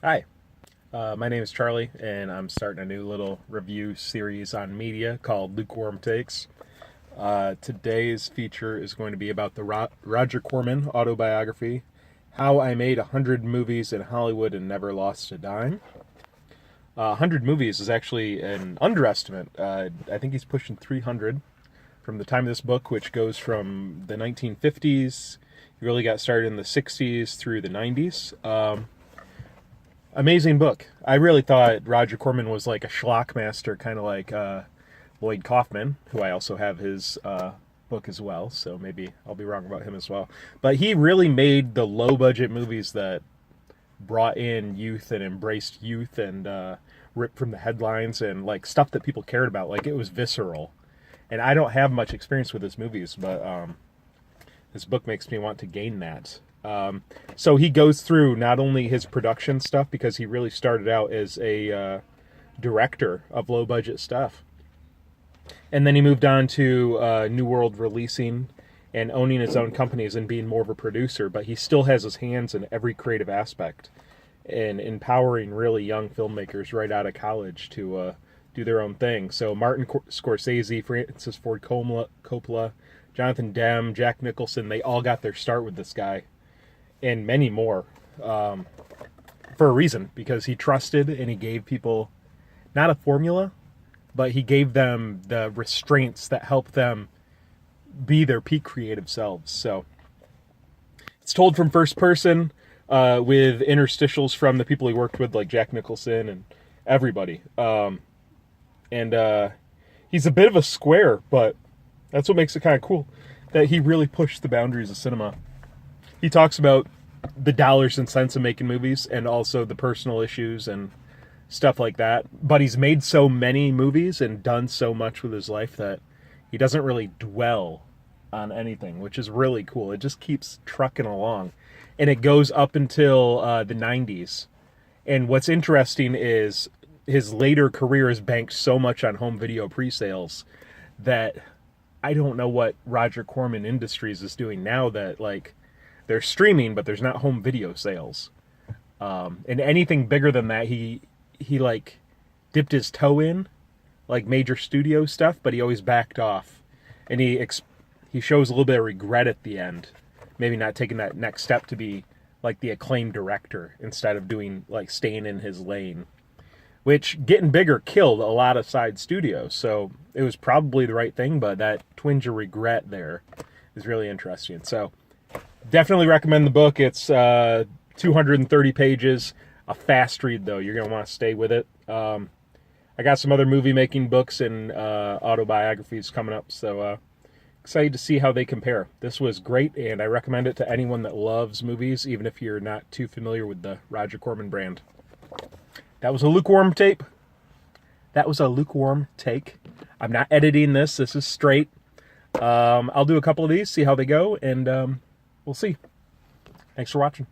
Hi, my name is Charlie, and I'm starting a new little review series on media called Lukewarm Takes. Today's feature is going to be about the Roger Corman autobiography, How I Made 100 Movies in Hollywood and Never Lost a Dime. 100 movies is actually an underestimate. I think he's pushing 300 from the time of this book, which goes from the 1950s. He really got started in the 60s through the 90s. Amazing book. I really thought Roger Corman was like a schlock master, kind of like Lloyd Kaufman, who I also have his book as well, so maybe I'll be wrong about him as well. But he really made the low-budget movies that brought in youth and embraced youth and ripped from the headlines and like stuff that people cared about. Like, it was visceral. And I don't have much experience with his movies, but this book makes me want to gain that. So he goes through not only his production stuff, because he really started out as a director of low-budget stuff. And then he moved on to New World releasing and owning his own companies and being more of a producer, but he still has his hands in every creative aspect and empowering really young filmmakers right out of college to do their own thing. So Martin Scorsese, Francis Ford Coppola, Jonathan Demme, Jack Nicholson, they all got their start with this guy. And many more, for a reason, because he trusted and he gave people not a formula, but he gave them the restraints that help them be their peak creative selves. So it's told from first person with interstitials from the people he worked with, like Jack Nicholson and everybody. He's a bit of a square, but that's what makes it kind of cool, that he really pushed the boundaries of cinema. He talks about the dollars and cents of making movies and also the personal issues and stuff like that. But he's made so many movies and done so much with his life that he doesn't really dwell on anything, which is really cool. It just keeps trucking along. And it goes up until the 90s. And what's interesting is his later career is banked so much on home video pre-sales that I don't know what Roger Corman Industries is doing now, that like they're streaming, but there's not home video sales. And anything bigger than that, he like dipped his toe in, like major studio stuff, but he always backed off. And he shows a little bit of regret at the end, maybe not taking that next step to be like the acclaimed director instead of doing like staying in his lane, which getting bigger killed a lot of side studios. So it was probably the right thing, but that twinge of regret there is really interesting. So definitely recommend the book. It's 230 pages, a fast read though. You're going to want to stay with it. I got some other movie making books and autobiographies coming up, so excited to see how they compare. This was great, and I recommend it to anyone that loves movies, even if you're not too familiar with the Roger Corman brand. That was a lukewarm tape. That was a lukewarm take. I'm not editing this. This is straight. I'll do a couple of these, see how they go, and we'll see. Thanks for watching.